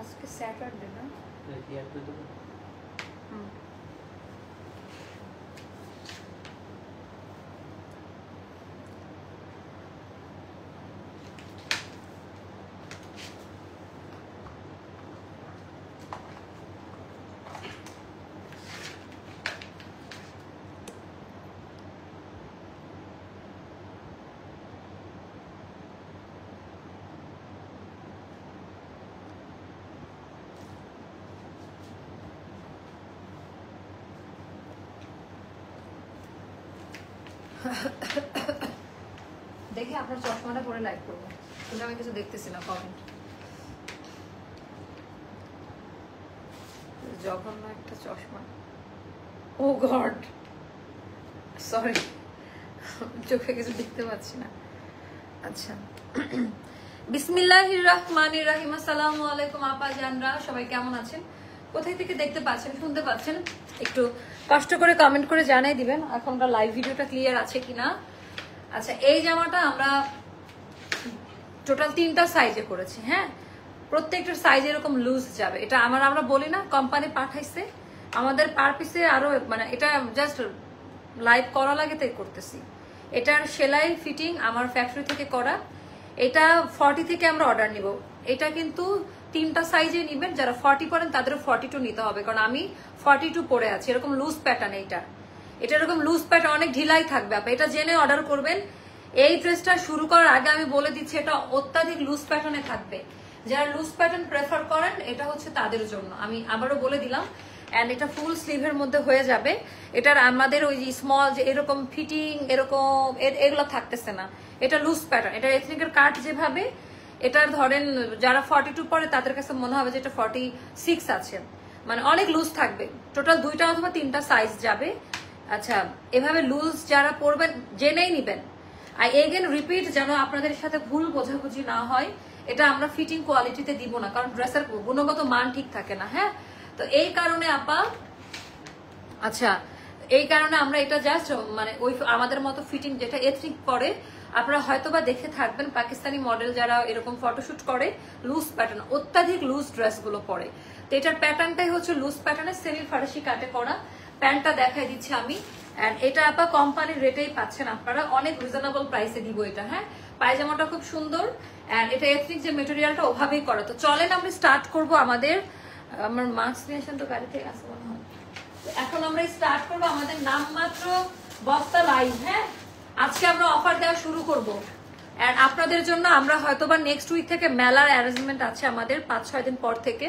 আজকে স্যাটারডে না? হুম। দেখি আপনার চশমাটা পরে লাইভ করবো, কিন্তু আমি কিছু দেখতেছি না কমেন্ট। জঘন্য একটা চশমা। ও গড, সরি, চোখে কিছু দেখতে পাচ্ছি না। আচ্ছা, বিসমিল্লাহির রহমানির রহিম। আসসালামু আলাইকুম আপা জানরা, সবাই কেমন আছেন? কোথায় থেকে দেখতে পাচ্ছেন, শুনতে পাচ্ছেন? একটু কষ্ট করে কমেন্ট করে জানাই দিবেন এখনকার লাইভ ভিডিওটা ক্লিয়ার আছে কিনা। আচ্ছা, এই জামাটা আমরা টোটাল 3টা সাইজে করেছি। হ্যাঁ, প্রত্যেকটার সাইজ এরকম লুজ যাবে। এটা আমরা বলি না, কোম্পানি পাঠাইছে আমাদের পার পিসে আরো, মানে এটা জাস্ট লাইভ করা লাগে তাই করতেছি। এটার সেলাই ফিটিং আমার ফ্যাক্টরি থেকে করা। এটা 40 থেকে আমরা অর্ডার নিব। এটা কিন্তু 3টা সাইজে নিবেন, যারা 40 পরেন তাদেরও 42 নিতে হবে, কারণ আমি 42 পরে আছি। এরকম লুজ প্যাটার্ন, এটা এরকম লুজ প্যাটার্ন, অনেক ঢিলাই থাকবে। আপনি এটা জেনে অর্ডার করবেন। এই ড্রেসটা শুরু করার আগে আমি বলে দিচ্ছি, এটা অত্যাধিক লুজ প্যাটার্নে থাকবে। যারা লুজ প্যাটার্ন প্রেফার করেন এটা হচ্ছে তাদের জন্য। আমি আবারও বলে দিলাম। অ্যান্ড এটা ফুল স্লিভের মধ্যে হয়ে যাবে। এটার আমাদের ওই যে স্মল যে এরকম ফিটিং এরকম এগুলো থাকতেছে না। এটা লুজ প্যাটার্ন। এটা এথনিকের কাট যেভাবে, এটার ধরেন যারা 42 পরে তাদের কাছে মনে হবে যে এটা 46 আছে, মানে অনেক লুজ থাকবে। টোটাল 2টা অথবা 3টা সাইজ যাবে। আচ্ছা, এভাবে লুজ যারা পরবেন জেনেই নিবেন। আর এগেন রিপিট, যেন আপনাদের সাথে ভুল বোঝাবুঝি না হয়। এটা আমরা ফিটিং কোয়ালিটিতে দিব না, কারণ ড্রেসের গুণগত মান ঠিক থাকে না। হ্যাঁ, তো এই কারণে আপা, আচ্ছা এই কারণে আমরা এটা জাস্ট মানে ওই আমাদের মতো ফিটিং যেটা এথনিক পরে আপনারা হয়তোবা দেখে থাকবেন, পাকিস্তানি মডেল যারা এরকম ফটোশুট করে লুজ প্যাটার্ন, অত্যাধিক লুজ ড্রেসগুলো পরে। তো এটার প্যাটার্নটাই হচ্ছে লুজ প্যাটার্নে সেমি ফারাসি কাটে করা। প্যান্টটা দেখাই দিচ্ছি আমি। এন্ড এটা আপা কোম্পানির রেটেই পাচ্ছেন আপনারা, অনেক রিজনেবল প্রাইসে দিব এটা। হ্যাঁ, পায়জামাটা খুব সুন্দর। এন্ড এটা এথনিক যে মেটেরিয়ালটা ওভাবেই করা। তো চলেন আমরা স্টার্ট করব আমাদের, আমার মাস্ক নিয়ে আসেন তো গাড়িতে আসতে মনে হয়। এখন আমরা স্টার্ট করব আমাদের নামমাত্র বস্তা লাইভ। হ্যাঁ, আজকে আমরা অফার দেওয়া শুরু করব। এন্ড আপনাদের জন্য আমরা হয়তোবা নেক্সট উইক থেকে মেলার অ্যারেঞ্জমেন্ট আছে আমাদের 5-6 দিন পর থেকে,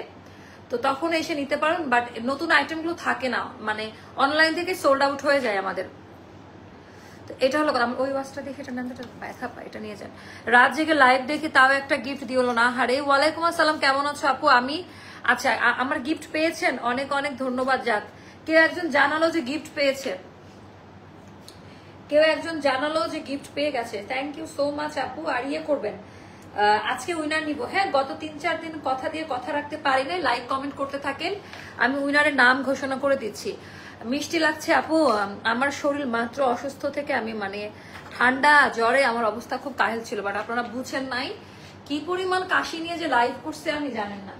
তো তখন এসে নিতে পারেন। বাট নতুন আইটেমগুলো থাকে না, মানে অনলাইন থেকে সোল্ড আউট হয়ে যায় আমাদের। তো এটা হলো কথা। ওই ওয়াচটা দেখে এটা নেন, ব্যথা পায়, এটা নিয়ে যান। রাত জেগে লাইভ দেখে তাও একটা গিফট দিল না। হারে, ওয়ালাইকুম আসসালাম, কেমন আছো আপু? আমি আচ্ছা, আমার গিফট পেয়েছেন, অনেক অনেক ধন্যবাদ। যাক, কেউ একজন জানালো যে গিফট পেয়েছে, কেউ একজন জানালো যে গিফট পেয়ে গেছে। থ্যাংক ইউ সো মাচ আপু। আর ইয়ে করবেন, আজকে উইনার নিব। হ্যাঁ, গত 3-4 দিন কথা দিয়ে কথা রাখতে পারি নাই। লাইক কমেন্ট করতে থাকেন, আমি উইনারের নাম ঘোষণা করে দিচ্ছি। মিষ্টি লাগছে আপু, আমার শরীর মাত্র অসুস্থ থেকে আমি মানে ঠান্ডা জ্বরে আমার অবস্থা খুব কাহিল ছিল, বাট আপনারা বুঝেন নাই কি পরিমাণ কাশি নিয়ে যে লাইভ করছে আমি জানেন না।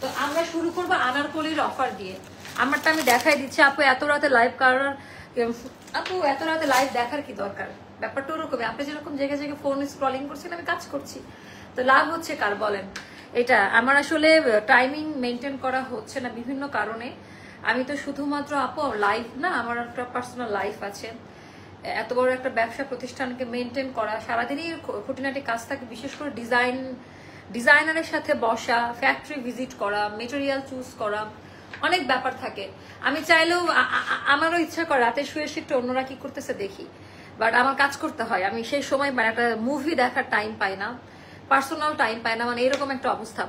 তো আমরা শুরু করবো আনারকলির অফার দিয়ে। আমারটা আমি দেখাই দিচ্ছি। আপু এত রাতে লাইভ করার, আপু এত রাতে লাইভ দেখার কি দরকার? ব্যাপারটা ওরকমই, আপনি যেরকম জেগে জেগে ফোন স্ক্রলিং করছেন, আমি কাজ করছি, তো লাভ হচ্ছে কার বলেন? এটা আমার আসলে টাইমিং মেনটেন করা হচ্ছে না বিভিন্ন কারণে। আমি তো শুধুমাত্র আপু লাইফ না, আমার একটা পার্সোনাল লাইফ আছে। এত বড় একটা ব্যবসা প্রতিষ্ঠানকে মেনটেন করা, সারাদিনই খুঁটিনাটি কাজ থাকে। বিশেষ করে ডিজাইনারের সাথে বসা, ফ্যাক্টরি ভিজিট করা, মেটেরিয়াল চুজ করা, অনেক ব্যাপার থাকে। আমি চাইলেও আমারও ইচ্ছা করে রাতে শুয়ে একটু অন্যরা কি করতেছে দেখি, বাট আমার কাজ করতে হয়। আমি সেই সময় মানে একটা মুভি দেখার টাইম পাই না, পার্সোনাল টাইম পায় না, মানে এরকম একটা অবস্থা।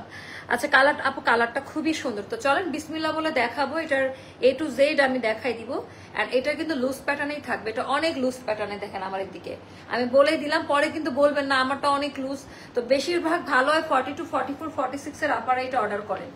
আচ্ছা, কালার আপু কালারটা খুবই সুন্দর। তো চলেন বিসমিল্লাহ বলে দেখাবো। এটার A to Z আমি দেখাই দিব। এন্ড এটা কিন্তু লুজ প্যাটার্নেই থাকবে, এটা অনেক লুজ প্যাটার্নে। দেখেন আমার দিকে আমি বলে দিলাম, পরে কিন্তু বলবেন না আমারটা অনেক লুজ। তো বেশিরভাগ ভালো হয় 42, 44, 46 এর আপারা এটা অর্ডার করেন,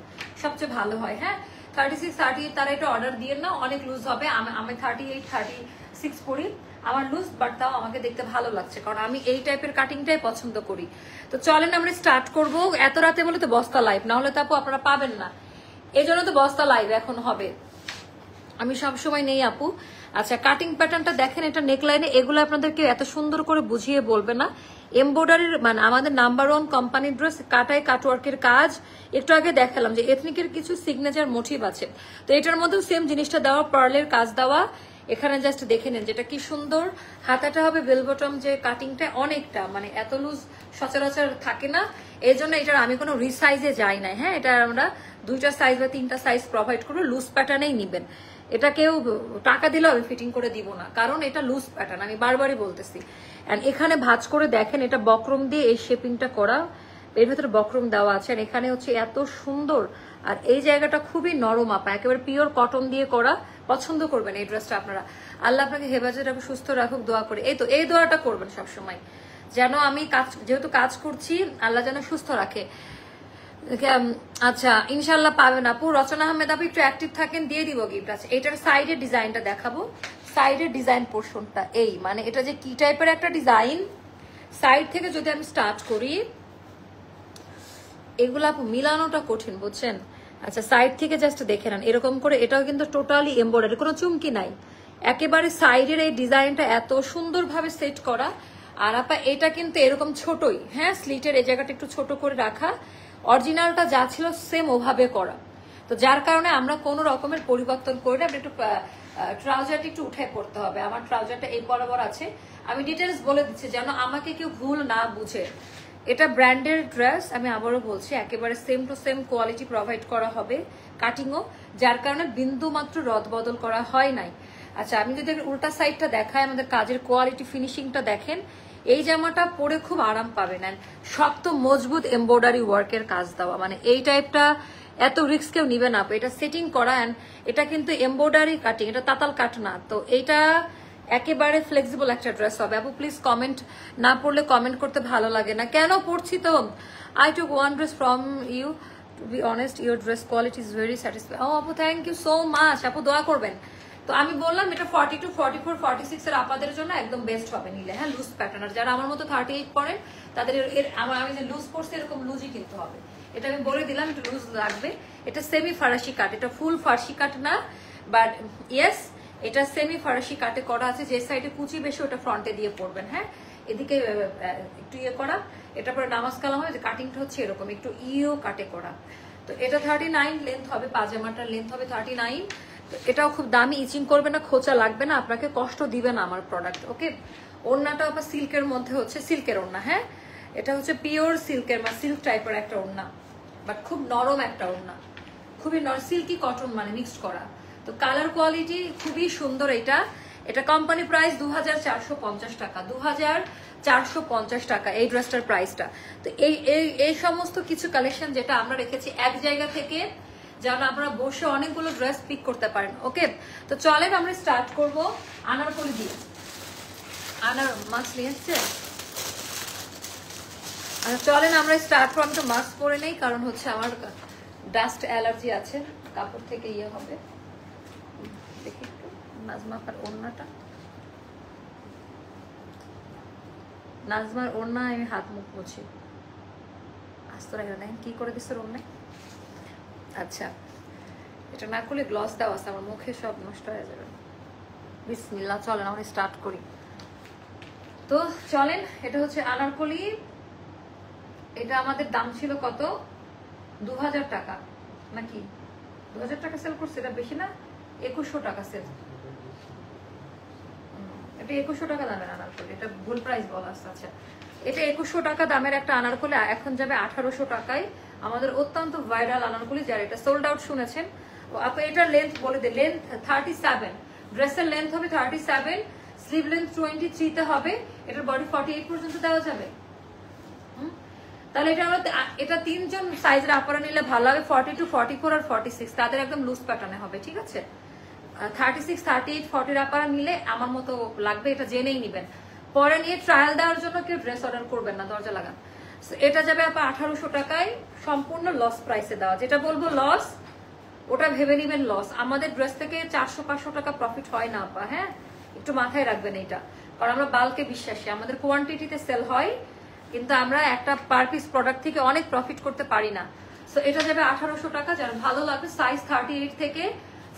সবচেয়ে ভালো হয়। হ্যাঁ, 36, 38 তারা এটা অর্ডার দিয়ে না, অনেক লুজ হবে। আমি 38, 36 পরি। আমার লুজ, বাট তাও আমাকে দেখতে ভালো লাগছে, কারণ আমি এই টাইপের কাটিংটাই পছন্দ করি। তো চলেন আমরা স্টার্ট করব। এত রাতে বলে তো বস্তা লাইভ, না হলে তো আপু আপনারা পাবেন না, এই জন্য তো বস্তা লাইভ এখন হবে, আমি সবসময় নেই আপু। আচ্ছা, কাটিং প্যাটার্নটা দেখেন, এটা নেকলাইনে এগুলো আপনাদেরকে এত সুন্দর করে বুঝিয়ে বলবে না। এমব্রয়ডারির মানে আমাদের নাম্বার 1 কোম্পানির ড্রেস, কাটাই কাটওয়ার্কের কাজ। একটু আগে দেখালাম যে এথনিকের কিছু সিগনেচার মোটিভ আছে, তো এটার মধ্যেও সেম জিনিসটা দেওয়া, পার্লের কাজ দেওয়া। এখানে জাস্ট দেখে নেন যেটা কি সুন্দর। হাতাটা হবে বেল বটম, যে কাটিংটা অনেকটা মানে এত লুজ সচরাচর থাকে না, এই জন্য এটার আমি কোনো রিসাইজে যাই না। হ্যাঁ, এটা আমরা 2টা সাইজ বা 3টা সাইজ প্রোভাইড করবো, লুজ প্যাটার্নেই নিবেন। এটা কেউ টাকা দিলেও আমি ফিটিং করে দিব না, কারণ এটা লুজ প্যাটার্ন, আমি বারবারই বলতেছি। এন্ড এখানে ভাঁজ করে দেখেন, এটা বক্রম দিয়ে এই শেপিংটা করা, এর ভেতরে বক্রম দেওয়া আছে। আর এখানে হচ্ছে এত সুন্দর, আর এই জায়গাটা খুবই নরম আপা, একেবারে পিওর কটন দিয়ে করা। পছন্দ করবেন এই ড্রেসটা আপনারা। আল্লাহ আপনাকে হেফাজত রাখুক, সুস্থ রাখুক, দোয়া করে। এই তো এই দোয়াটা করবেন সবসময়, যেন আমি কাজ যেহেতু কাজ করছি, আল্লাহ যেন সুস্থ রাখে। আচ্ছা, ইনশাল্লাহ পাবেন আপু। রচনা আহমেদ আপু একটু অ্যাক্টিভ থাকেন, দিয়ে দিব গিফট। আছে এটার সাইডের ডিজাইনটা দেখাবো, সাইডের ডিজাইন পোর্শনটা এই, মানে এটা যে কি টাইপের একটা ডিজাইন, সাইড থেকে যদি আমি স্টার্ট করি, এগুলা আপু মিলানোটা কঠিন, বুঝছেন। আচ্ছা, সাইড থেকে জাস্ট দেখে নেন, এরকম করে। এটাও কিন্তু টোটালি এমব্রয়ডারি, কোনো চুমকি নাই, একেবারে সাইডের এই ডিজাইনটা এত সুন্দরভাবে সেট করা। আর আপা এটা কিন্তু এরকম ছোটই, হ্যাঁ, স্লিটের এই জায়গাটা একটু ছোট করে রাখা, অরিজিনালটা যা ছিল সেম ওভাবে করা। তো যার কারণে আমরা কোনো রকমের পরিবর্তন করি না। একটু ট্রাউজারটা একটু উঠে পড়তে হবে, আমার ট্রাউজারটা এই বরাবর আছে। আমি ডিটেলস বলে দিচ্ছি যেন আমাকে কেউ ভুল না বুঝে। এটা ব্র্যান্ডের ড্রেস, আমি আবারও বলছি, একেবারে same to same quality provide করা হবে, কাটিংও, যার কারণে বিন্দু মাত্র রদ বদল করা হয় নাই। আচ্ছা, আমি যদি উল্টা সাইডটা দেখাই, আমাদের কাজের কোয়ালিটি ফিনিশিংটা দেখেন। এই জামাটা পরে খুব আরাম পাবেন, শক্ত মজবুত এমব্রয়ডারি ওয়ার্কের কাজ দেওয়া, মানে এই টাইপটা এত রিস্ক কেউ নিবে না। এটা সেটিং করা, এটা কিন্তু এমব্রয়ডারি কাটিং, এটা তাতাল কাট না। তো এইটা একেবারে ফ্লেক্সিবল একটা ড্রেস হবে। আপু প্লিজ কমেন্ট না পড়লে কমেন্ট করতে ভালো লাগে না, কেন পড়ছি তো। I took one dress from you, to be honest your dress quality is very satisfy. ও আপু থ্যাংক ইউ সো মাচ, আপু দোয়া করবেন। তো আমি বললাম এটা 42, 44, 46 এর আপাদের জন্য একদম বেস্ট হবে নিলে। হ্যাঁ, লুজ প্যাটার্ন, আর যারা আমার মতো 38 পরেন তাদের আমি যে লুজ পড়ছি এরকম লুজই কিনতে হবে, এটা আমি বলে দিলাম, একটু লুজ লাগবে। এটা সেমি ফারাসি কাট, এটা ফুল ফার্সি কাট না, বাট ইয়েস এটা সেমি ফারাসি কাটে করা আছে। যে সাইডে কুচি বেশি ওটা ফ্রন্টে দিয়ে পড়বেন। হ্যাঁ, এদিকে একটু ইয়ে করা, এটা পরে নামাজ কালাম হয়, যে কাটিংটা হচ্ছে এরকম একটু ইও কাটে করা। তো এটা 39 লেন্থ হবে, পাজামাটার লেন্থ হবে 39। এটাও খুব দামি, ইচিং করবে না, খোঁচা লাগবে না, আপনাকে কষ্ট দিবে না আমার প্রোডাক্ট। ওকে, ওড়নাটা আবার সিল্কের মধ্যে হচ্ছে, সিল্কের ওড়না। হ্যাঁ, এটা হচ্ছে পিওর সিল্কের বা সিল্ক টাইপের একটা ওড়না, বাট খুব নরম একটা ওড়না, খুবই সিল্কি কটন মানে মিক্সড করা। তো কালার কোয়ালিটি খুবই সুন্দর। এটা কোম্পানি প্রাইস 2450 টাকা, 2450 টাকা এই ড্রেসটার প্রাইসটা। তো এই সমস্ত কিছু কালেকশন যেটা আমরা রেখেছি এক জায়গা থেকে, যেন আপনারা বসে অনেকগুলো ড্রেস পিক করতে পারেন। ওকে, তো চলেন আমরা স্টার্ট করব আনারকলি দিয়ে। আনার মাস্ক নিয়ে এসছে। আচ্ছা, চলেন আমরা স্টার্ট করব। আমি তো মাস্ক পরে নেই, কারণ হচ্ছে আমার ডাস্ট অ্যালার্জি আছে, কাপড় থেকে ইয়ে হবে। দেখি একটু নাজমার ওড়নাটা, নাজমার ওড়না আমি হাত মুখ মুছি, আস্ত রাখবে না, কি করে দিচ্ছে ওড়নায়। আচ্ছা, এটা না করলে গ্লস দেওয়া আছে, আমার মুখে সব নষ্ট হয়ে যাবে। বিসমিল্লাহ, চলেন আমরা স্টার্ট করি। তো চলেন, এটা হচ্ছে আনারকলি। এটা আমাদের দাম ছিল কত, 2000 টাকা নাকি 2000 টাকা সেল করছে, এটা বেশি না, 2100 টাকা সেল। এটা 2100 টাকা দামের আনারকলি, এটা ভুল প্রাইস বলা আছে। আচ্ছা, এটা 2100 টাকা দামের একটা আনারকলি এখন যাবে 1800 টাকায়। আমাদের অত্যন্ত ভাইরাল আনারকলি, যারা এটা সোল্ড আউট শুনেছেন। আপনি এটার লেন্থ বলে দিন, লেন্থ 37, ড্রেসের লেন্থ হবে 37, স্লিভ লেন্থ 23 তে হবে। এটার বডি 48 পর্যন্ত দেওয়া যাবে। তাহলে এটা 3জন সাইজের আপনারা নিলে ভালো হবে, 42, 44 আর 46, তাদের একদম লুজ প্যাটার্নে হবে। ঠিক আছে, 36, 38, 40 আপনারা নিলে আমার মতো লাগবে, এটা জেনেই নিবেন। পরে নিয়ে ট্রায়াল দেওয়ার জন্য কেউ ড্রেস অর্ডার করবেন না, দরজা লাগান। এটা যাবে আপা 1800 টাকায়, সম্পূর্ণ লস প্রাইসে দেওয়া। যেটা বলবো লস, ওটা ভেবে নিবেন লস। আমাদের ড্রেস থেকে 400-500 টাকা প্রফিট হয় না আপা। হ্যাঁ, একটু মাথায় রাখবেন এটা, কারণ আমরা বাল্কে বিশ্বাসী, আমাদের কোয়ান্টিটিতে সেল হয়, কিন্তু আমরা একটা পার পিস প্রোডাক্ট থেকে অনেক প্রফিট করতে পারি না। সো এটা যাবে 1800 টাকা। যার ভালো লাগবে সাইজ 38 থেকে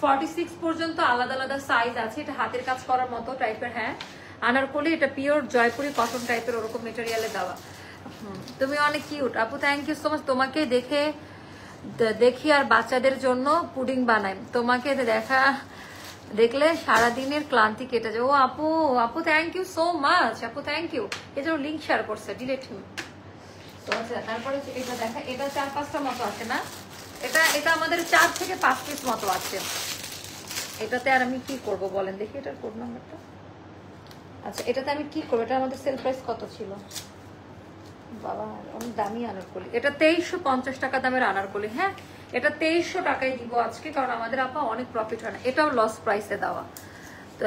46 পর্যন্ত আলাদা আলাদা সাইজ আছে। এটা হাতের কাজ করার মতো টাইপের, হ্যাঁ আনারকলি, এটা পিওর জয়পুরি কটন টাইপের ওরকম মেটেরিয়ালে দেওয়া। তুমি অনেক কিউট আপু, থ্যাংক ইউ সো মাচ। তোমাকে দেখি আর বাচ্চাদের জন্য পুডিং বানাই, তোমাকে দেখলে সারাদিনের ক্লান্তি কেটে যায়। ও আপু, আপু থ্যাংক ইউ সো মাচ, আপু থ্যাংক ইউ। এই যে লিঙ্ক শেয়ার করছে, ডিলিট হিম। তারপরে এটা দেখা, এটা 4-5টা মতো আছে না, এটা আমাদের 4 থেকে 5 পিস মতো আছে। এটাতে আর আমি কি করব বলেন দেখি, এটার কোড নাম্বারটা। আচ্ছা এটাতে আমি কি করবো, এটা আমাদের সেল প্রাইস কত ছিল বাবা, অনেক দামি আনারকলি। এটা 2350 টাকা দামের আনারকলি। হ্যাঁ এটা 2300 টাকায় দিব আজকে, কারণ আমাদের আপা অনেক প্রফিট হয় না, এটাও লস প্রাইসে দেওয়া। তো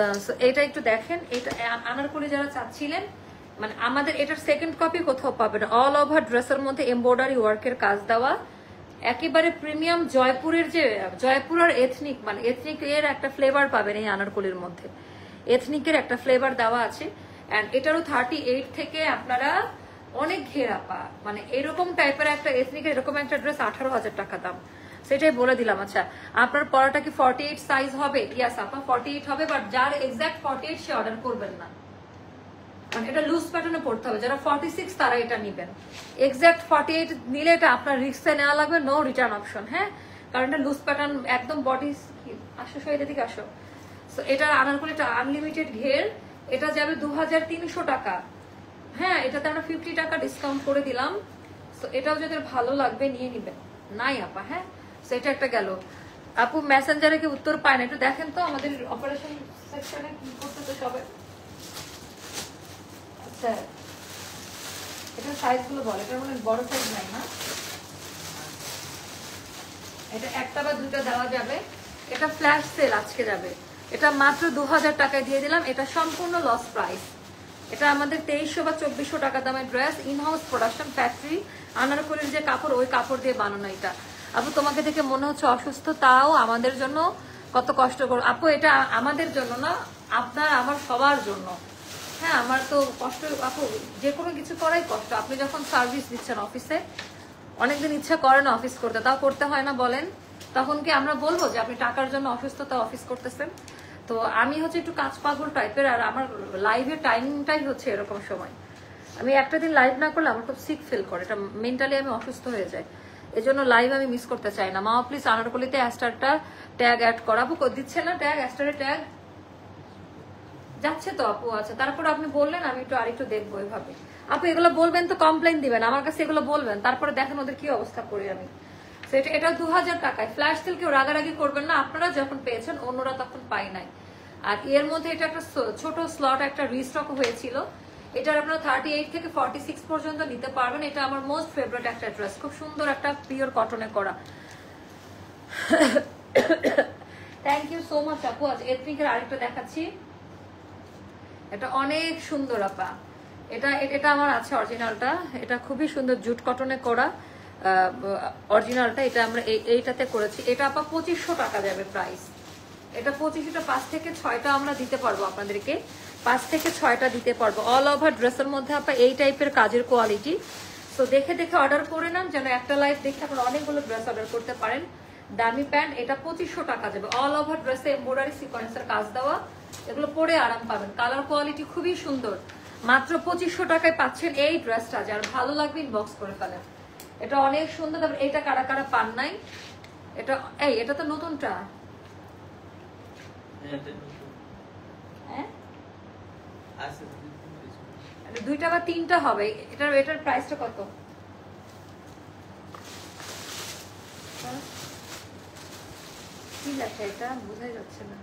এটা একটু দেখেন, এটা আনারকলি যারা চাচ্ছিলেন, মানে আমাদের এটার সেকেন্ড কপি কোথাও পাবেন। অল ওভার ড্রেসের মধ্যে এমব্রয়ডারি ওয়ার্কের কাজ দেওয়া, একেবারে প্রিমিয়াম জয়পুরের যে জয়পুর আর এথনিক, মানে এথনিক এর একটা ফ্লেভার পাবেন এই আনারকলির মধ্যে, এথনিকের একটা ফ্লেভার দেওয়া আছে। অ্যান্ড এটারও 38 থেকে আপনারা অনেক ঘেরাপা, মানে এরকম টাইপের একটা এথনিকের এরকম একটা ড্রেস 18,000 টাকা দাম, সেটাই বলে দিলাম। আচ্ছা আপনার পরাটা কি 48 সাইজ হবে? ইয়াস আপা 48 হবে, বাট যার এক্সাক্ট 48 সে অর্ডার করবেন না, মানে এটা লুজ প্যাটার্নে পড়তে হবে। যারা 46 তারা এটা নিবেন, এক্সাক্ট 48 নিলে এটা আপনার রিস্কে নেওয়া লাগবে, নো রিটার্ন অপশন। হ্যাঁ কারণ এটা লুজ প্যাটার্ন একদম বডি। আসো শহীদের দিকে আসো। সো এটা আনারকলি, এটা আনলিমিটেড ঘের, এটা যাবে 2300 টাকা। হ্যাঁ এটাতে আমরা 50 টাকা ডিসকাউন্ট করে দিলাম। সো এটাও যাদের ভালো লাগবে নিয়ে নিবেন। নাই আপা, হ্যাঁ সেটা একটা গেল। আপু মেসেঞ্জারে কি উত্তর পায় না, একটু দেখেন তো আমাদের অপারেশন সেকশনে কি করতেছে সবাই। আচ্ছা এটা সাইজ গুলো বল, এটা মানে বড় সাইজ নাই না, এটা একটা বা দুটো দেওয়া যাবে। এটা ফ্ল্যাশ সেল আজকে যাবে, এটা মাত্র 2000 টাকায় দিয়ে দিলাম, এটা সম্পূর্ণ লস প্রাইস। এটা আমাদের 2300 বা 2400 টাকা দামের ড্রেস, ইনহাউস প্রোডাকশন ফ্যাক্টরি, আনারকলির যে কাপড় ওই কাপড় দিয়ে বানানো। এটা আপু তোমাকে দেখে মনে হচ্ছে অসুস্থ, তাও আমাদের জন্য কত কষ্ট করো আপু। এটা আমাদের জন্য না, আপনার আমার সবার জন্য। হ্যাঁ আমার তো কষ্ট আপু, যে কোনো কিছু করাই কষ্ট। আপনি যখন সার্ভিস দিচ্ছেন অফিসে, অনেকদিন ইচ্ছা করে না অফিস করতে, তাও করতে হয় না বলেন, তখন কি আমরা বলবো যে আপনি টাকার জন্য অসুস্থতা অফিস করতেছেন? তো আমি হচ্ছে একটু কাজ পাগল টাইপের, আর আমার লাইভের টাইমিংটাই হচ্ছে এরকম সময়। আমি একটা দিন লাইভ না করলে আমার খুব সিক ফিল করে, এটা মেন্টালি আমি অসুস্থ হয়ে যাই, এজন্য লাইভ আমি মিস করতে চাই না। মা প্লিজ আনারকলিতে অ্যাস্টারটা ট্যাগ অ্যাড করাবো, দিচ্ছে না ট্যাগ, অ্যাস্টারে ট্যাগ যাচ্ছে তো আপু। আচ্ছা তারপর আপনি বললেন, আমি একটু আরেকটু দেখবো এভাবে। আপু এগুলো বলবেন তো, কমপ্লেন দিবেন আমার কাছে, এগুলো বলবেন, তারপরে দেখেন ওদের কি অবস্থা করি আমি। এটা 2000 টাকায় ফ্ল্যাশ সেল, কেউ রাগারাগি করবেন না, আপনারা যখন পেয়েছেন অন্যরা তখন পাই নাই। আর এর মধ্যে এটা একটা ছোট স্লট একটা রিস্টক হয়েছিল, এটার আপনারা 38 থেকে 46 পর্যন্ত নিতে পারবেন। এটা আমার মোস্ট ফেভারিট একটা ড্রেস, খুব সুন্দর একটা পিওর কটনে করা। থ্যাংক ইউ সো মাচ আপু। আজ এথনিকের আরেকটা দেখাচ্ছি, এটা অনেক সুন্দর আপা। এটা আমার আছে অরিজিনালটা, এটা খুবই সুন্দর জুট কটনে করা অরিজিনালটা, এটা আমরা এইটাতে করেছি। এটা আপা 2500 টাকা যাবে প্রাইস, এটা 2500টা 5 থেকে 6টা আমরা দিতে পারবো আপনাদেরকে, 5 থেকে 6টা দিতে পারবো। অল ওভার ড্রেসের মধ্যে আপা এই টাইপের কাজের কোয়ালিটি। তো দেখে দেখে অর্ডার করে নেন, যেন একটা লাইফ দেখে আপনারা অনেকগুলো ড্রেস অর্ডার করতে পারেন। দামি প্যান্ট, এটা 2500 টাকা যাবে। অল ওভার ড্রেসে এমব্রয়ডারি সিকোয়েন্সের কাজ দেওয়া, এগুলো পরে আরাম পাবেন, কালার কোয়ালিটি খুবই সুন্দর। মাত্র 2500 টাকায় পাচ্ছেন এই ড্রেসটা, যার ভালো লাগবে ইনবক্স করে ফেলেন। এটা অনেক সুন্দর। তারপর এটা কারা কারা পান নাই, এটা তো নতুনটা, হ্যাঁ দুইটা বা তিনটা হবে। এটার প্রাইসটা কত? কি লেখা এটা বোঝাই যাচ্ছে না।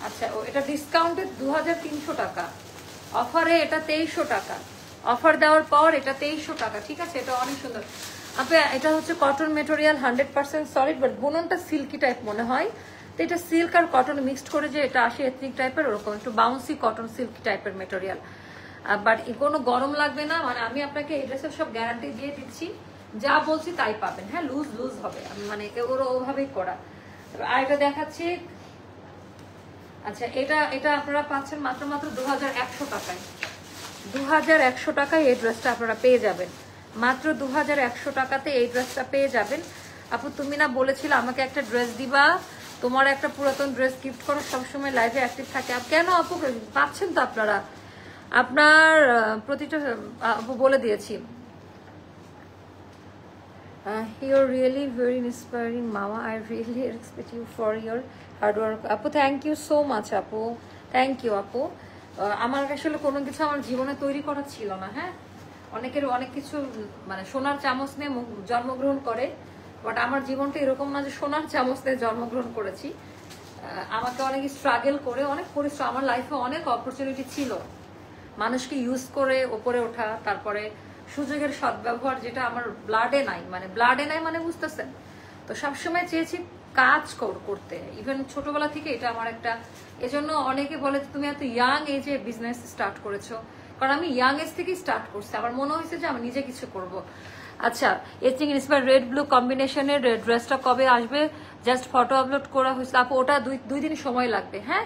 আচ্ছা এটা ডিসকাউন্টে 2300 টাকা, অফারে এটা 2300 টাকা, অফার দেওয়ার পর এটা 2300 টাকা। ঠিক আছে, এটা অনেক সুন্দর আপনি। এটা হচ্ছে কটন মেটেরিয়াল 100% সলিড, বাট বুননটা সিল্কি টাইপ মনে হয়। তো এটা সিল্ক আর কটন মিক্সড করে যে এটা আসে এথনিক টাইপের, ওরকম একটু বাউন্সি কটন সিল্কি টাইপের মেটেরিয়াল, বাট কোনো গরম লাগবে না। মানে আমি আপনাকে এই ড্রেসের সব গ্যারান্টি দিয়ে দিচ্ছি, যা বলছি তাই পাবেন। হ্যাঁ লুজ হবে, মানে ওরা ওভাবেই করা। আর এটা দেখাচ্ছি আচ্ছা, এটা এটা আপনারা পাচ্ছেন মাত্র মাত্র 2100 টাকায়। 2100 টাকায় এই ড্রেসটা আপনারা পেয়ে যাবেন। মাত্র 2100 টাকাতে এই ড্রেসটা পেয়ে যাবেন। আপু তুমি না বলেছিলে আমাকে একটা ড্রেস দিবা, তোমার একটা পুরাতন ড্রেস গিফট করো, সবসময় লাইভে অ্যাক্টিভ থাকে। কেন আপু, পাচ্ছেন তো আপনারা, আপনার প্রতিটা আপু বলে দিয়েছি। You're really very inspiring, Mama. I really respect you for your hard work. আপু থ্যাংক ইউ সো মাচ আপু, থ্যাংক ইউ আপু। আমার আসলে কোনো কিছু আমার জীবনে তৈরি করা ছিল না। হ্যাঁ, অনেকের অনেক কিছু মানে সোনার চামচ নিয়ে জন্মগ্রহণ করে, বাট আমার জীবনটা এরকম না যে সোনার চামচ নিয়ে জন্মগ্রহণ করেছি। আমাকে অনেক স্ট্রাগল করে, অনেক পরিশ্রম, আমার লাইফে অনেক অপরচুনিটি ছিল মানুষকে ইউজ করে ওপরে ওঠা, তারপরে সুযোগের সদ্ব্যবহার, যেটা আমার ব্লাডে নাই, মানে ব্লাডে নাই মানে বুঝতেছেন তো। সবসময় চেয়েছি কাজ করতে, ইভেন ছোটবেলা থেকে এটা আমার একটা, এজন্য অনেকে বলে তুমি এত ইয়াং এজে বিজনেস স্টার্ট করেছো, কারণ আমি ইয়াং এজ থেকেই স্টার্ট করছি। আমার মনে হয়েছে যে আমি নিজে কিছু করব। আচ্ছা, এথনিক ইন্সপায়ার রেড ব্লু কম্বিনেশনের ড্রেসটা কবে আসবে? জাস্ট ফটো আপলোড করা হয়েছিল আপু, ওটা দুই দিন সময় লাগবে। হ্যাঁ,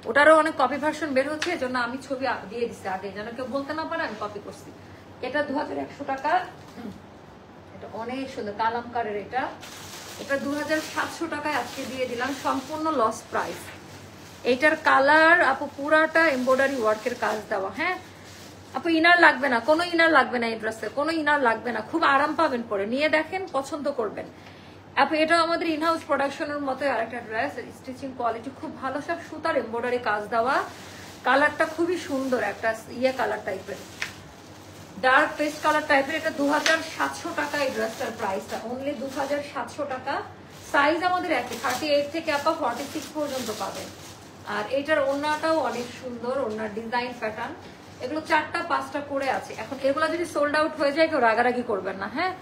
ওটারও অনেক কপি ভার্সন বের হচ্ছে, এজন্য আমি ছবি দিয়ে দিচ্ছি আগে, যেন কেউ বলতে না পারে আমি কপি করছি। এটা 2100 টাকা, এটা অনেক সুন্দর কালামকারের। এটা 2700 টাকায় আজকে দিয়ে দিলাম, সম্পূর্ণ লস প্রাইস। এইটার কালার আপু পুরাটা এমব্রয়ডারি ওয়ার্কের কাজ দেওয়া। হ্যাঁ আপু, ইনার লাগবে না, কোনো ইনার লাগবে না, এই ড্রেসে কোনো ইনার লাগবে না, খুব আরাম পাবেন পরে, নিয়ে দেখেন পছন্দ করবেন আপু। এটাও আমাদের ইনহাউস প্রোডাকশনের মতো আরেকটা ড্রেস, স্টিচিং কোয়ালিটি খুব ভালো, সব সুতার এমব্রয়ডারি কাজ দেওয়া। কালারটা খুবই সুন্দর, একটা ইয়ে কালার টাইপের, ডার্ক পেস্ট কালার টাইপের। এটা 2700 টাকা এই ড্রেসটার প্রাইসটা, অনলি 2700 টাকা। সাইজ আমাদের একই, 38 থেকে আপা 46 পর্যন্ত পাবেন। আর এটার ওড়নাটাও অনেক সুন্দর, ওড়নার ডিজাইন প্যাটার্ন, এগুলো 4টা 5টা করে আছে। এখন এগুলো যদি সোল্ড আউট হয়ে যায় কেউ রাগারাগি করবেন না। হ্যাঁ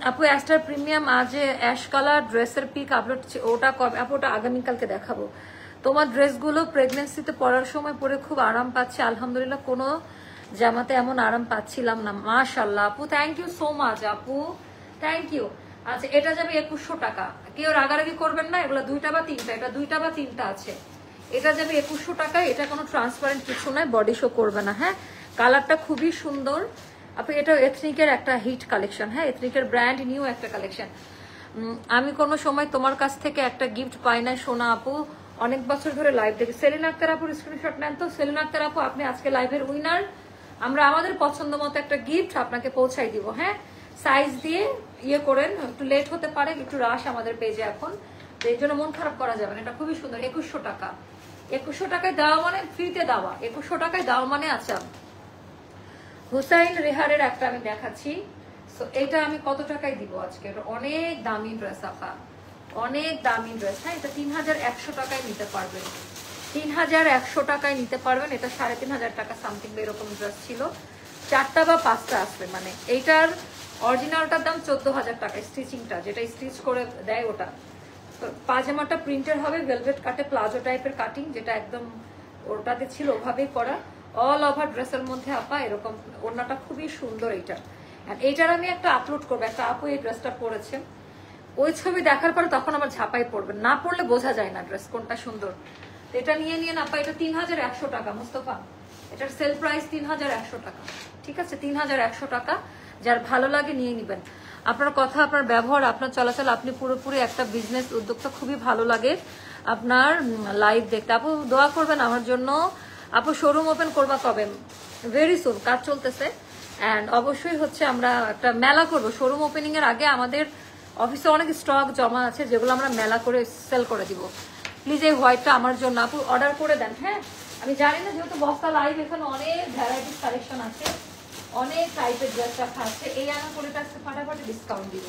আপু, অ্যাস্টার প্রিমিয়াম আজ অ্যাশ কালার ড্রেসের পিক আপলোড, ওটা কবে আপু? ওটা আগামীকালকে দেখাবো। তোমার ড্রেসগুলো প্রেগনেন্সিতে পরার সময় পরে খুব আরাম পাচ্ছে, আলহামদুলিল্লাহ কোনো জামাতে এমন আরাম পাচ্ছিলাম না। মাশাআল্লাহ আপু, থ্যাংক ইউ সো মাচ আপু, থ্যাংক ইউ। আচ্ছা, এটা যাবে 2100 টাকা, কেউ রাগারাগি করবেন না, এগুলো 2টা বা 3টা, এটা 2টা বা 3টা আছে। এটা যাবে 2100 টাকায়, এটা কোনো ট্রান্সপারেন্ট কিছু নয়, বডি শো করবে না। হ্যাঁ, কালারটা খুবই সুন্দর আপু। এটা এথনিকের একটা হিট কালেকশন। হ্যাঁ, এথনিকের ব্র্যান্ড নিউ একটা কালেকশন। আমি কোনো সময় তোমার কাছ থেকে একটা গিফট পাই না সোনা আপু, অনেক বছর ধরে লাইভ দেখি। সেলিনা আক্তার আপুর স্ক্রিনশট নেন তো। সেলিনা আক্তার আপু, আপনি আজকে লাইভের উইনার, আমরা আমাদের পছন্দ মতো একটা গিফট আপনাকে পৌঁছাই দিব। হ্যাঁ, সাইজ দিয়ে ইয়ে করেন, একটু লেট হতে পারে, একটু রাশ আমাদের পেজে এখন, তো এই জন্য মন খারাপ করা যাবে না। এটা খুবই সুন্দর, 2100 টাকা। 2100 টাকায় দেওয়া মানে ফ্রিতে দেওয়া, 2100 টাকায় দেওয়া মানে। আচ্ছা, হুসাইন রেহারের একটা আমি দেখাচ্ছি। সো এটা আমি কত টাকায় দিব আজকে? এটা অনেক দামি ড্রেস আপা, অনেক দামি ড্রেস। হ্যাঁ, এটা 3100 টাকায় নিতে পারবেন, 3100 টাকায় নিতে পারবেন। এটা 3500 টাকা সামথিং এরকম ড্রেস ছিল, 4টা বা 5টা আসবে। মানে এইটার অরিজিনালটার দাম 14000 টাকা, স্টিচিংটা যেটা স্টিচ করে দেয় ওটা। পাজামাটা প্রিন্টের হবে, ভেলভেট কাটে, প্লাজো টাইপের কাটিং, যেটা একদম ওটাতে ছিল ওভাবেই করা। অল ওভার ড্রেসের মধ্যে আপা এরকম ওড়নাটা খুবই সুন্দর। এইটার আমি একটা আপলোড করবো, একটা আপু এই ড্রেসটা পরেছে, ওই ছবি দেখার পরে তখন আমার ঝাঁপাই পড়বে, না পড়লে বোঝা যায় না ড্রেস কোনটা সুন্দর। এটা নিয়ে নিয়ে আপা, এটা 3100 টাকা মুস্তফা, এটার সেল প্রাইস 3100 টাকা। ঠিক আছে, 3100 টাকা। যার ভালো লাগে নিয়ে নিবেন। আপনার কথা, আপনার ব্যবহার, আপনার চলাচল, আপনি পুরোপুরি একটা বিজনেস উদ্যোক্তা, খুবই ভালো লাগে আপনার লাইভ দেখতে। আপু দোয়া করবেন আমার জন্য। আপু শোরুম ওপেন করবা কবে? ভেরি সুন, কাজ চলতেছে। অ্যান্ড অবশ্যই হচ্ছে আমরা একটা মেলা করবো শোরুম ওপেনিং এর আগে। আমাদের অফিসে অনেক স্টক জমা আছে, যেগুলো আমরা মেলা করে সেল করে দিব। প্লিজ এই হোয়াইটটা আমার জন্য আপু অর্ডার করে দেন। হ্যাঁ, আমি জানি না, যেহেতু বস্তা লাইভ, এখানে অনেক ভ্যারাইটিস কালেকশন আছে, অনেক টাইপের ড্রেস রাখা আছে। এই আনারকলিটা আজকে ফাটাফাটি ডিসকাউন্ট দিব।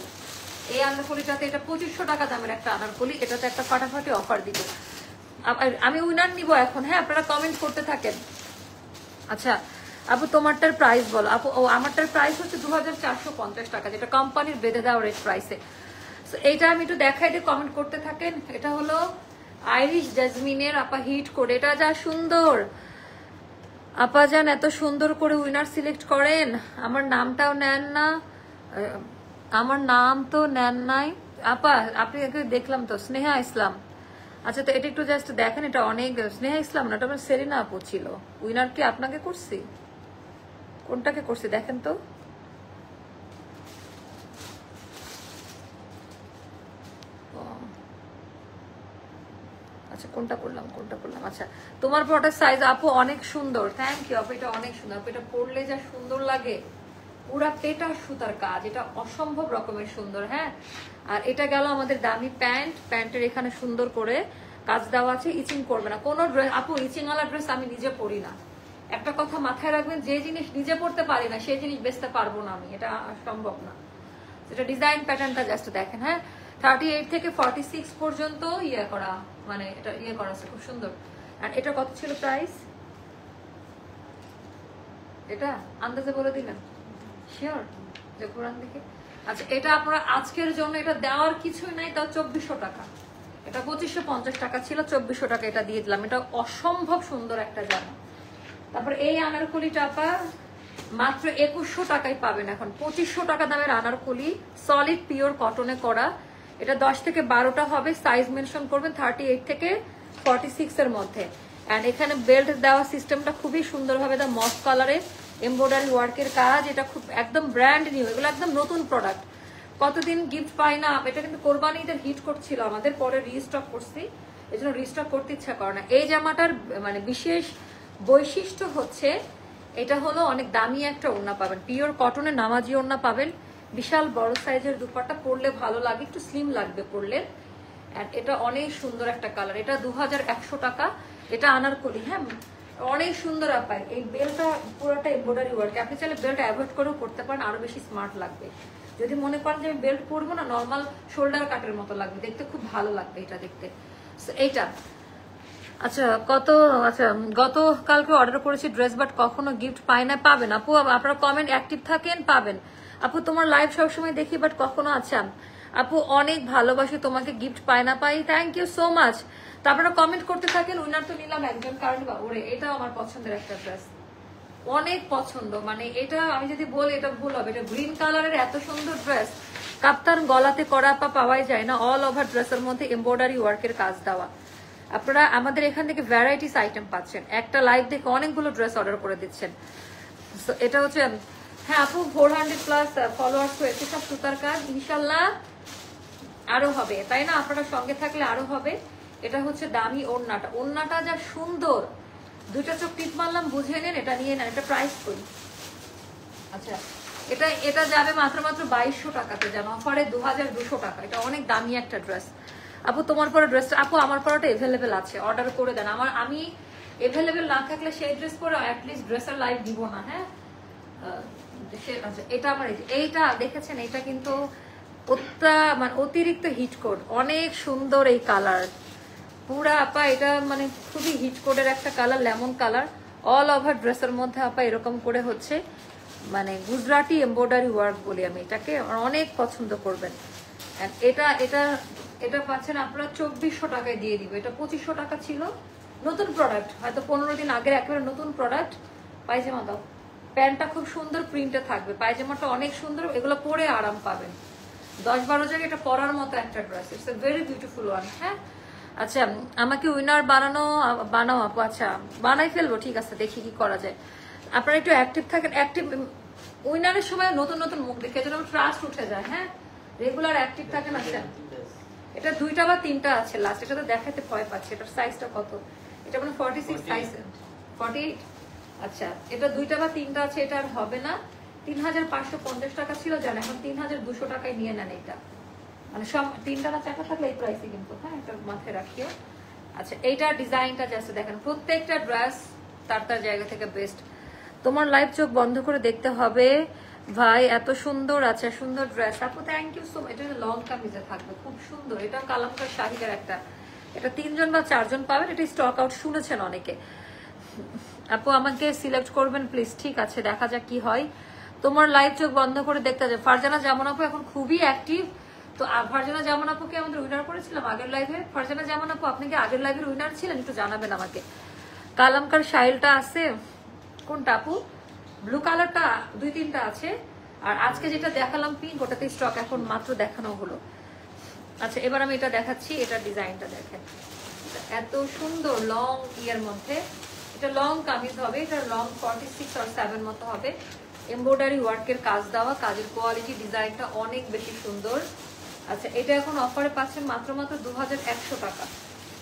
এই আনারকলিটাতে, এটা 2500 টাকা দামের একটা আনারকলি, এটাতে একটা ফাটাফাটি অফার দিব। আমি উইনার নিব এখন। হ্যাঁ, আপনারা কমেন্ট করতে থাকেন। আচ্ছা আপু, তোমারটার প্রাইস বলো আপু। ও, আমারটার প্রাইস হচ্ছে 2450 টাকা, যেটা কোম্পানির বেঁধে দেওয়া রেট প্রাইসে। এইটা আমি একটু দেখাই দিয়ে কমেন্ট করতে থাকেন। এটা হলো আইরিশ জেসমিনের আপা হিট করে, এটা যা সুন্দর আপা যান, এত সুন্দর করে উইনার সিলেক্ট করেন। আমার নামটাও নেন না, আমার নাম তো নেন নাই আপা। আপনি দেখলাম তো, স্নেহা ইসলাম আচ্ছা, তো এটা একটু জাস্ট দেখেন, এটা অনেক স্নেহা ইসলাম না, এটা সেরিনা আপু ছিল। উইনার কি আপনাকে করছি, কোনটাকে করছি দেখেন তো। আচ্ছা কোনটা করলাম, আচ্ছা তোমার প্রোডাক্ট সাইজ আপু অনেক সুন্দর, থ্যাংক ইউ আপু, এটা অনেক সুন্দর আপু, এটা পরলে যা সুন্দর লাগে, পুরা পেটা সুতার কাজ, এটা অসম্ভব রকমের সুন্দর। হ্যাঁ, আর এটা গেল আমাদের দামি প্যান্ট, প্যান্টের এখানে সুন্দর করে কাজ দেওয়া আছে, ইচিং করবে না কোনো ড্রেস আপু, ইচিং ওয়ালা ড্রেস আমি নিজে পরি না। একটা কথা মাথায় রাখবেন, যে জিনিস নিজে পড়তে পারি না সেই জিনিস বেচতে পারবো না আমি, এটা সম্ভব না। এটা ডিজাইন প্যাটার্নটা জাস্ট দেখেন। হ্যাঁ, 38 থেকে 46 পর্যন্ত ইয়ে করা, মানে এটা ইয়ে করা আছে, খুব সুন্দর। আর এটা কত ছিল প্রাইস, এটা আন্দাজে বলে দিলেন, শিওর যে কোরআন দেখে। আচ্ছা, এটা আপনারা আজকের জন্য এটা দেওয়ার কিছুই নাই, তাও 2400 টাকা। এটা 2550 টাকা ছিল, 2400 টাকা এটা দিয়ে দিলাম। এটা অসম্ভব সুন্দর একটা জামা। তারপর এই আনারকলিটা আপা মাত্র 2100 টাকায় পাবেন এখন, 2500 টাকা দামের আনারকলি, সলিড পিওর কটনে করা। এটা 10 থেকে 12টা হবে, সাইজ মেনশন করবেন 38 থেকে 46 এর মধ্যে। এন্ড এখানে বেল্ট দেওয়া সিস্টেমটা খুবই সুন্দরভাবে দা মস কালারে এমব্রয়ডারি ওয়ার্কের কাজ, এটা খুব একদম ব্র্যান্ড নিউ, এগুলো একদম নতুন প্রোডাক্ট, কতদিন গিফট পাই না। এটা কিন্তু কোরবানি ঈদের হিট করছিল আমাদের, পরে রিস্টক করছি, এই জন্য রিস্টক করতে ইচ্ছা করে না। এই জামাটার মানে বিশেষ বৈশিষ্ট্য হচ্ছে এটা হলো অনেক দামি একটা ওড়না পাবেন, পিওর কটনের নামাজি ওড়না পাবেন, বিশাল বড় সাইজের দুপাট্টা, পরলে ভালো লাগে, একটু স্লিম লাগবে পরলে। এন্ড এটা অনেক সুন্দর একটা কালার, এটা 2100 টাকা। এটা আনারকলি, হ্যাঁ অনেক সুন্দর আপায়। এই বেলটা পুরোটা এমব্রয়ডারি ওয়ার্ক, আপনি চাইলে বেল্ট অ্যাভয়েড করেও করতে পারেন, আরো বেশি স্মার্ট লাগবে। যদি মনে করেন যে আমি বেল্ট পরবো না, নর্মাল শোল্ডার কাটের মতো লাগবে, দেখতে খুব ভালো লাগবে এটা দেখতে। এইটা আচ্ছা কত, আচ্ছা গতকালকে অর্ডার করেছি ড্রেস, বাট কখনো গিফট পাই না। পাবেন আপু, আপনারা কমেন্ট অ্যাক্টিভ থাকেন, পাবেন আপু। তোমার লাইভ সবসময় দেখি, বাট কখনো আচ্ছা আপু অনেক ভালোবাসি তোমাকে, গিফট পাই না পাই, থ্যাংক ইউ সো মাচ। তো আপনারা কমেন্ট করতে থাকেন। উইনার তো নিলাম একজন, কারণ ওরে এটাও আমার পছন্দের একটা ড্রেস, অনেক পছন্দ। মানে এটা আমি যদি বলি এটা ভুল হবে, এটা গ্রিন কালারের এত সুন্দর ড্রেস, কাপ্তান গলাতে করা পাওয়াই যায় না, অল ওভার ড্রেসের মধ্যে এমব্রয়ডারি ওয়ার্কের কাজ দেওয়া। আপনারা আমাদের এখান থেকে ভ্যারাইটিস আইটেম পাচ্ছেন, একটা লাইভ দেখে অনেকগুলো ড্রেস অর্ডার করে দিচ্ছেন। এটা হচ্ছে, হ্যাঁ আপু 400+ ফলোয়ার্স হয়েছে, সব সুতার কাজ, ইনশাল্লাহ আরো হবে, তাই না? আপনারা সঙ্গে থাকলে আরো হবে। এটা হচ্ছে দামি ওড়নাটা, ওড়নাটা যা সুন্দর, দুইটা চোখ টিপ মারলাম, বুঝে নেন, এটা নিয়ে নেন। এটা প্রাইস করি, আচ্ছা এটা যাবে মাত্র 2200 টাকাতে, যেন অফারে 2200 টাকা। এটা অনেক দামি একটা ড্রেস আপু। তোমার পরে ড্রেসটা আপু, আমার পরাটা এভেলেবেল আছে, অর্ডার করে দেন। আমি এভেলেবেল না থাকলে সেই ড্রেস পরে অ্যাটলিস্ট ড্রেসের লাইভ দিব না। হ্যাঁ, এটা আমার এইটা দেখেছেন, এটা কিন্তু মানে অতিরিক্ত হিট কোড, অনেক সুন্দর এই কালার পুরা আপা। এটা মানে খুবই হিট কোডের একটা colour, lemon colour, all over ড্রেসের মধ্যে আপা এরকম করে হচ্ছে, মানে গুজরাটি এমব্রয়ডারি ওয়ার্ক বলি আমি এটাকে, অনেক পছন্দ করবেন। এটা এটা এটা পাচ্ছেন আপনারা 2400 টাকায় দিয়ে দিবে। এটা 2500 টাকা ছিল, নতুন প্রোডাক্ট, হয়তো 15 দিন আগের একেবারে নতুন প্রোডাক্ট। পায়জামা দাও, প্যান্টটা খুব সুন্দর প্রিন্টে থাকবে, পায়জামাটা অনেক সুন্দর, এগুলো পরে আরাম পাবেন। 10-12 জায়গায় এটা পরার মতো একটা dress, it's a very beautiful one. হ্যাঁ, আচ্ছা আমাকে উইনার বানাও আপু। আচ্ছা বানাই ফেলবো, ঠিক আছে, দেখি কি করা যায়। আপনারা একটু অ্যাক্টিভ থাকেন, অ্যাক্টিভ উইনারের সময় নতুন নতুন মুখ দেখে যেন ট্রাস্ট উঠে যায়। হ্যাঁ, রেগুলার অ্যাক্টিভ থাকেন। আচ্ছা এটা 2টা বা 3টা আছে লাস্ট, এটা তো দেখাতে ভয় পাচ্ছে। এটার সাইজটা কত? এটা মানে 46 সাইজ, 48। আচ্ছা এটা 2টা বা 3টা আছে, এটা আর হবে না। 3550 টাকা ছিল জান, এখন 3200 টাকায় নিয়ে নেন এটা। মানে সব 3টা না 4টা থাকলে এই প্রাইসে কিন্তু। হ্যাঁ, এটা মাথায় রাখিও। আচ্ছা এইটার ডিজাইনটা জাস্ট দেখেন, প্রত্যেকটা ড্রেস তার জায়গা থেকে বেস্ট। তোমার লাইভ চোখ বন্ধ করে দেখতে হবে ভাই, এত সুন্দর আছে, সুন্দর ড্রেস আপু, থ্যাংক ইউ সো মাচ। এটা লং কামিজে থাকবে, খুব সুন্দর। এটা কালামকার শাহিদের একটা, এটা 3 জন বা 4 জন পাবেন। এটা স্টক আউট শুনেছেন অনেকে। আপু আমাকে সিলেক্ট করবেন প্লিজ। ঠিক আছে, দেখা যাক কি হয়। তোমার লাইভ চোখ বন্ধ করে দেখতে যাবে। ফারজানা জামান আপু এখন খুবই অ্যাক্টিভ। তো ফারজানা জামান আপুকে আমাদের উইনার করেছিলাম আগের লাইভে। ফারজানা জামান আপু আপনি কি আগের লাইভের উইনার ছিলেন? একটু জানাবেন আমাকে। কালামকার শাইলটা আছে কোনটা আপু? ব্লু কালারটা 2-3টা আছে, আর আজকে যেটা দেখালাম পিঙ্ক, ওটাতে স্টক এখন মাত্র দেখানো হলো। আচ্ছা এবার আমি এটা দেখাচ্ছি, এটার ডিজাইনটা দেখেন, এত সুন্দর লং ইয়ার মধ্যে, এটা লং কামিজ হবে, এটা লং 46 or 7 মতো হবে। এমব্রয়ডারি ওয়ার্কের কাজ দেওয়া, কাজের কোয়ালিটি ডিজাইনটা অনেক বেশি সুন্দর। আচ্ছা, এটা এখন অফারে পাচ্ছেন মাত্র 2100 টাকা।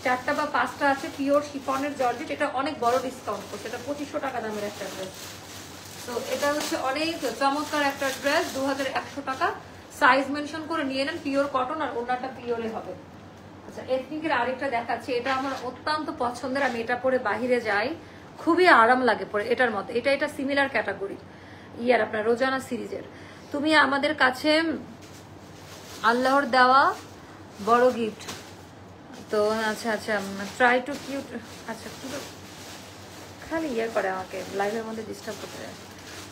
4টা বা 5টা আছে পিওর শিফনের জর্জেট, এটা অনেক বড় ডিসকাউন্ট করছে, এটা 2500 টাকা দামের একটা ড্রেস। তো এটা হচ্ছে অনেক চমৎকার একটা ড্রেস, 2100 টাকা। সাইজ মেনশন করে নিয়ে নেন, পিওর কটন আর ওনাটা পিওরে হবে। আচ্ছা, এথনিকের আরেকটা দেখাচ্ছি, এটা আমার অত্যন্ত পছন্দের, আমি এটা পরে বাহিরে যাই, খুবই আরাম লাগে পরে এটার মধ্যে। এটা সিমিলার ক্যাটাগরি ইয়ার আপনার রোজানা সিরিজের। তুমি আমাদের কাছে আল্লাহর দেওয়া বড় গিফট। তো আচ্ছা ট্রাই টু কিউট। আচ্ছা, খালি ইয়ে করে আমাকে লাইভের মধ্যে ডিস্টার্ব করতে যায়।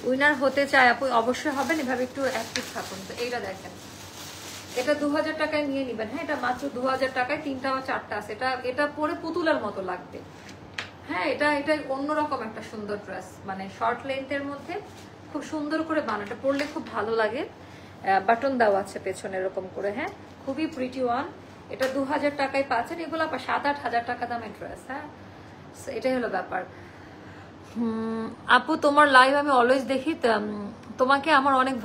উইনার হতে চায় আপু, অবশ্যই হবেন, এভাবে একটু অ্যাক্টিভ থাকুন। তো এইটা দেখেন, এটা 2000 টাকায় নিয়ে নিবেন। হ্যাঁ, এটা মাত্র 2000 টাকায় 3টা বা 4টা আছে। এটা পরে পুতুলের মতো লাগবে। হ্যাঁ, এটা অন্যরকম একটা সুন্দর ড্রেস, মানে শর্ট লেন্থের মধ্যে খুব সুন্দর করে বানাটা পরলে খুব ভালো লাগে। বাটন দেওয়া আছে পেছনে এরকম করে। হ্যাঁ, খুবই প্রিটি ওয়ান। এটা 2000 টাকায় পাচ্ছেন। এগুলো আবার 7-8 হাজার টাকা দামের ড্রেস। হ্যাঁ, এটাই হলো ব্যাপার। আপু, তোমার লাইভ আমি অলওয়েজ দেখি, তোমাকে আমার অনেক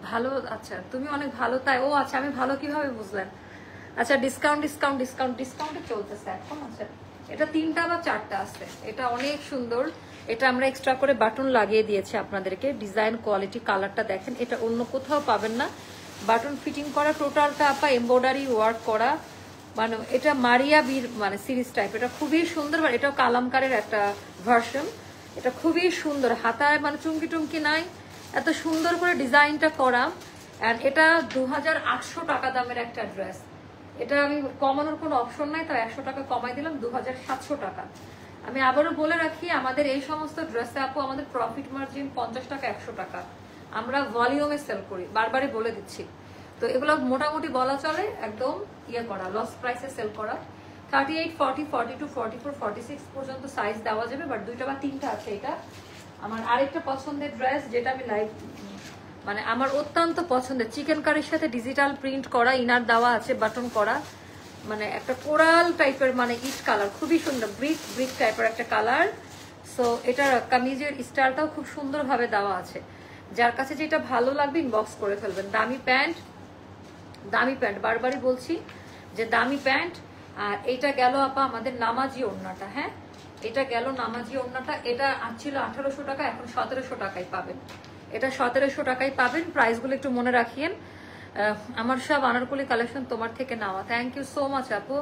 ভালো। আচ্ছা, তুমি অনেক ভালো তাই? ও আচ্ছা, আমি ভালো কিভাবে বুঝলেন? আচ্ছা, ডিসকাউন্টে চলতেছে এখন। আচ্ছা, এটা 3টা বা 4টা আছে। এটা অনেক সুন্দর, এটা আমরা এক্সট্রা করে বাটন লাগিয়ে দিয়েছি আপনাদেরকে। ডিজাইন কোয়ালিটি কালারটা দেখেন, এটা অন্য কোথাও পাবেন না। বাটন ফিটিং করা টোটালটা আপা এমব্রয়ডারি ওয়ার্ক করা, মানে এটা মারিয়া বীর মানে সিরিজ টাইপ। এটা খুবই সুন্দর, এটাও কালামকারের একটা ভার্সন। এটা খুবই সুন্দর, হাতায় মানে চুমকি টুমকি নাই, এত সুন্দর করে ডিজাইনটা করা। আর এটা 2800 টাকা দামের একটা ড্রেস। এটা আমি কমানোর কোনো অপশন নাই, তাই 100 টাকা কমাই দিলাম, 2700 টাকা। আমি আবারও বলে রাখি, আমাদের এই সমস্ত ড্রেসে আপু আমাদের প্রফিট মার্জিন 50 টাকা 100 টাকা। আমরা ভলিউমে সেল করি, বারবারই বলে দিচ্ছি। তো এগুলো মোটামুটি বলা চলে একদম ইয়ে করা, লস প্রাইসে সেল করা। 38, 40, 42, 44, 46 পর্যন্ত সাইজ দেওয়া যাবে, বাট 2টা বা 3টা আছে। এটা আমার আরেকটা পছন্দের ড্রেস, যেটা আমি লাইভ মানে আমার অত্যন্ত পছন্দের, চিকেন কারির সাথে ডিজিটাল প্রিন্ট করা, ইনার দেওয়া আছে, বাটন করা, মানে একটা কোরাল টাইপের, মানে ইট কালার, খুবই সুন্দর, ব্রিক টাইপের একটা কালার। সো এটার কামিজের স্টাইলটাও খুব সুন্দরভাবে দেওয়া আছে। যার কাছে যেটা ভালো লাগবে ইনবক্স করে ফেলবেন। দামি প্যান্ট, বারবারই বলছি যে দামি প্যান্ট। আর এটা গেল আপা আমাদের নামাজি ওড়নাটা। হ্যাঁ, এটা গেল নামাজি ওড়নাটা। এটা ছিল 1800 টাকা, এখন 1700 টাকায় পাবেন। এটা 1700 টাকায় পাবেন। প্রাইসগুলো একটু মনে রাখিয়েন। আমার সব আনারকলি কালেকশন তোমার থেকে নেওয়া। থ্যাংক ইউ সো মাচ আপু।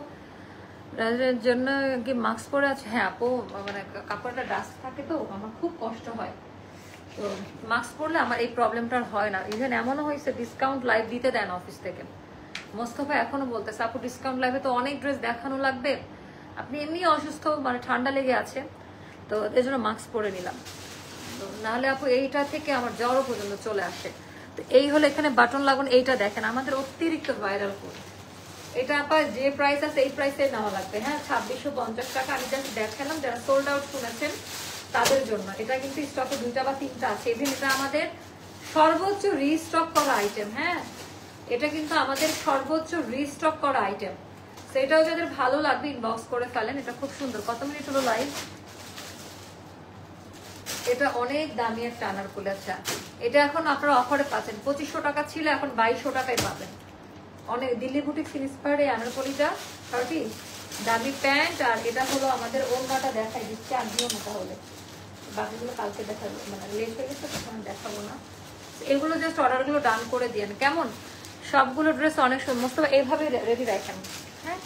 জন্য কি মাস্ক পরে আছে? হ্যাঁ আপু, মানে কাপড়টা ডাস্ট থাকে তো আমার খুব কষ্ট হয়, তো মাস্ক পরলে আমার এই প্রবলেমটা হয় না। ইভেন এমনও হয়েছে ডিসকাউন্ট লাইভ দিতে দেন অফিস থেকে। মোস্তফা এখনো বলতেছে আপু ডিসকাউন্ট লাইভে তো অনেক ড্রেস দেখানো লাগবে, আপনি এমনি অসুস্থ, মানে ঠান্ডা লেগে আছে, তো এই জন্য মাস্ক পরে নিলাম। তো নাহলে আপু এইটা থেকে আমার জ্বরও পর্যন্ত চলে আসে। তো এই হলো এখানে বাটন লাগান। এইটা দেখেন আমাদের অতিরিক্ত ভাইরাল কোড। এটা আপা যে প্রাইস আছে এই প্রাইসে নেওয়া লাগবে। হ্যাঁ, 2650 টাকা। আমি জাস্ট দেখালাম, যারা সোল্ড আউট শুনেছেন তাদের জন্য। এটা কিন্তু স্টকে 2টা বা 3টা আছে। ইভেন এটা আমাদের সর্বোচ্চ রিস্টক করা আইটেম। হ্যাঁ, এটা কিন্তু আমাদের সর্বোচ্চ রিস্টক করা আইটেম। সেটাও যাদের ভালো লাগবে ইনবক্স করে ফেলেন। এটা খুব সুন্দর। কত মিনিট হলো লাইভ? এটা অনেক দামি একটা আনারকলি। আচ্ছা, এটা এখন আপনারা অফারে পাচ্ছেন। 2500 টাকা ছিল, এখন 2200 টাকায় পাবেন। অনেক দিল্লি বুটিক্স ইন্সপায়ার্ড এই আনারকলিটা 30 দামি প্যান্ট। আর এটা হলো আমাদের ওড়নাটা দেখাই দিচ্ছি, আর দিও না তাহলে, বাকিগুলো কালকে দেখাবো, মানে লেট হয়ে গেছে তখন দেখাবো না। এগুলো জাস্ট অর্ডারগুলো ডান করে দিয়েন কেমন? সবগুলো ড্রেস অনেক সমস্ত এইভাবে রেডি রাখেন। হ্যাঁ,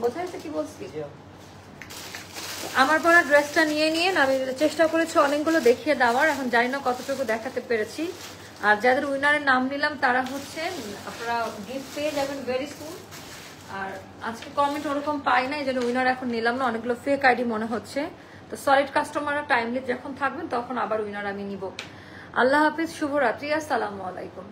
বোঝা যাচ্ছে কি বলছি? আমার পরা ড্রেসটা নিয়ে আমি চেষ্টা করেছি অনেকগুলো দেখিয়ে দেওয়ার, এখন জানি না কতটুকু দেখাতে পেরেছি। আর যাদের উইনারের নাম নিলাম তারা হচ্ছে আপনারা গিফট পেয়ে যাবেন ভেরি সুন। আর আজকে কমেন্ট ওরকম পাই না, এই জন্য উইনার এখন নিলাম না, অনেকগুলো ফেক আইডি মনে হচ্ছে। তো সলিড কাস্টমাররা টাইমলি যখন থাকবেন তখন আবার উইনার আমি নিব। আল্লাহ হাফিজ, শুভরাত্রি, আসসালামু আলাইকুম।